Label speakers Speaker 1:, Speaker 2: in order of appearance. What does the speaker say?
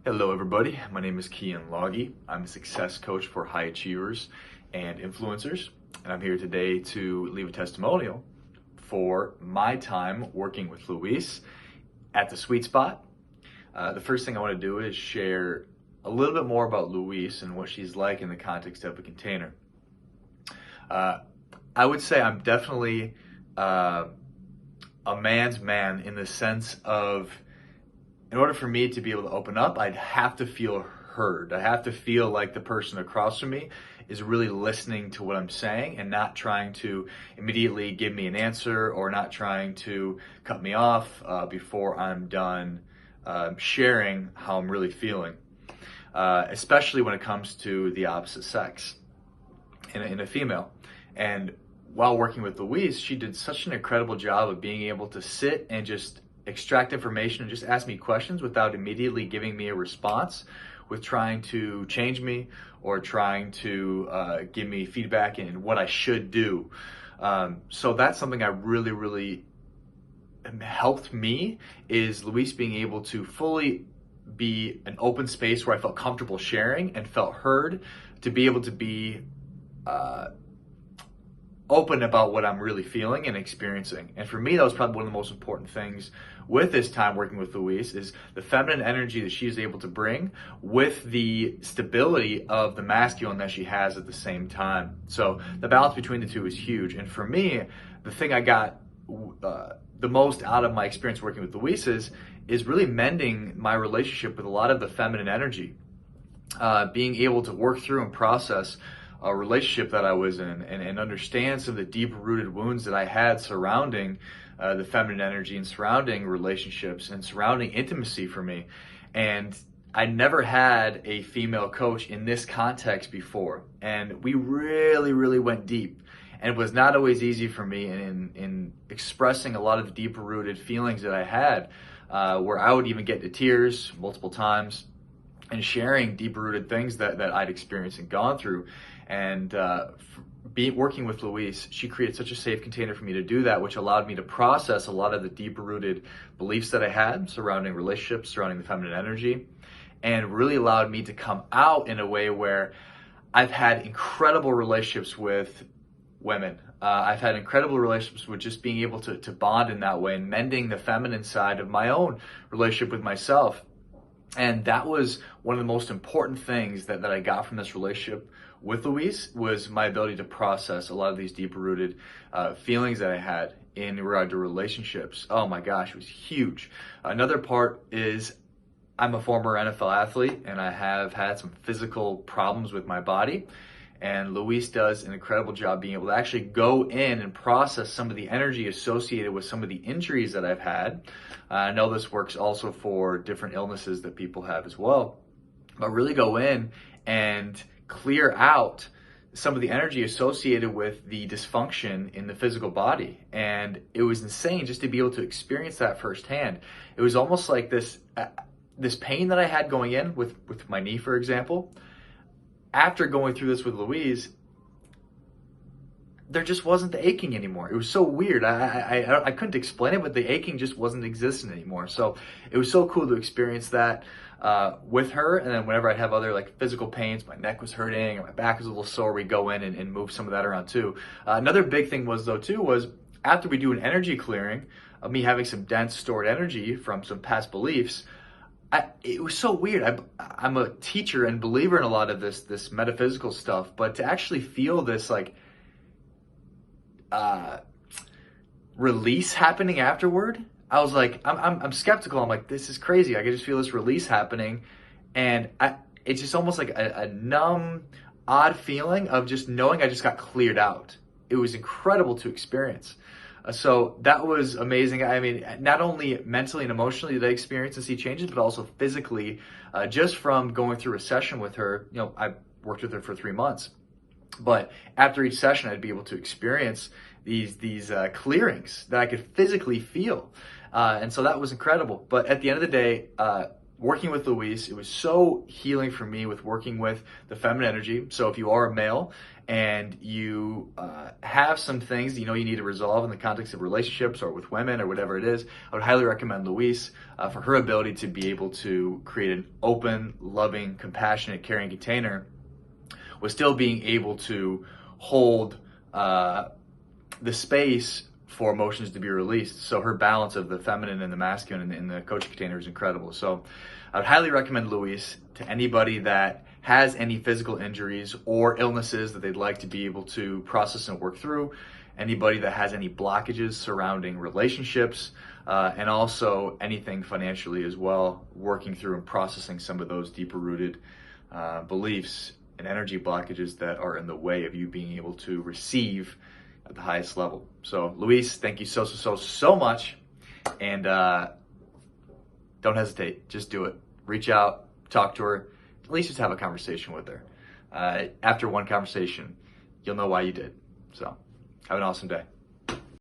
Speaker 1: Hello everybody, my name is Keyen Lage. I'm a success coach for high achievers and influencers, and I'm here today to leave a testimonial for my time working with Louise at the Sweet Spot. The first thing I want to do is share a little bit more about Louise and what she's like in the context of a container. I would say I'm definitely a man's man in the sense of, in order for me to be able to open up, I'd have to feel heard. I have to feel like the person across from me is really listening to what I'm saying and not trying to immediately give me an answer or not trying to cut me off before I'm done sharing how I'm really feeling, especially when it comes to the opposite sex in a female. And while working with Louise, she did such an incredible job of being able to sit and just extract information and just ask me questions without immediately giving me a response with trying to change me or trying to give me feedback in what I should do. So that's something I really helped me, is Louise being able to fully be an open space where I felt comfortable sharing and felt heard, to be able to be open about what I'm really feeling and experiencing. And for me, that was probably one of the most important things with this time working with Louise, is the feminine energy that she is able to bring with the stability of the masculine that she has at the same time. So the balance between the two is huge. And for me, the thing I got the most out of my experience working with Louise is really mending my relationship with a lot of the feminine energy, being able to work through and process a relationship that I was in and understand some of the deep rooted wounds that I had surrounding the feminine energy and surrounding relationships and surrounding intimacy for me. And I never had a female coach in this context before. And we really went deep. And it was not always easy for me in expressing a lot of the deep rooted feelings that I had, where I would even get to tears multiple times and sharing deep rooted things that I'd experienced and gone through. And working with Louise, she created such a safe container for me to do that, which allowed me to process a lot of the deep rooted beliefs that I had surrounding relationships, surrounding the feminine energy, and really allowed me to come out in a way where I've had incredible relationships with women. I've had incredible relationships with just being able to bond in that way and mending the feminine side of my own relationship with myself. And that was one of the most important things that I got from this relationship with Louise, was my ability to process a lot of these deep rooted feelings that I had in regard to relationships. Oh my gosh, it was huge. Another part is I'm a former NFL athlete and I have had some physical problems with my body. And Louise does an incredible job being able to actually go in and process some of the energy associated with some of the injuries that I've had. I know this works also for different illnesses that people have as well, but really go in and clear out some of the energy associated with the dysfunction in the physical body. And it was insane just to be able to experience that firsthand. It was almost like this pain that I had going in with my knee, for example. After going through this with Louise, there just wasn't the aching anymore. It was so weird. I couldn't explain it, but the aching just wasn't existent anymore. So it was so cool to experience that with her. And then whenever I'd have other like physical pains, my neck was hurting or my back was a little sore, we'd go in and move some of that around too. Another big thing was after we do an energy clearing of me having some dense stored energy from some past beliefs, it was so weird. I'm a teacher and believer in a lot of this metaphysical stuff, but to actually feel this like release happening afterward, I was like, I'm skeptical. I'm like, this is crazy. I could just feel this release happening, and it's just almost like a numb, odd feeling of just knowing I just got cleared out. It was incredible to experience. So that was amazing. I mean, not only mentally and emotionally did I experience and see changes, but also physically, just from going through a session with her. You know, I worked with her for 3 months, but after each session, I'd be able to experience these clearings that I could physically feel. And so that was incredible. But at the end of the day, working with Louise, it was so healing for me with working with the feminine energy. So if you are a male and you have some things you need to resolve in the context of relationships or with women or whatever it is, I would highly recommend Louise for her ability to be able to create an open, loving, compassionate, caring container with still being able to hold the space for emotions to be released. So her balance of the feminine and the masculine in the coaching container is incredible. So I would highly recommend Louise to anybody that has any physical injuries or illnesses that they'd like to be able to process and work through, anybody that has any blockages surrounding relationships, and also anything financially as well, working through and processing some of those deeper rooted beliefs and energy blockages that are in the way of you being able to receive at the highest level. So Louise, thank you so much. And don't hesitate, just do it. Reach out, talk to her, at least just have a conversation with her. After one conversation, you'll know why you did. So have an awesome day.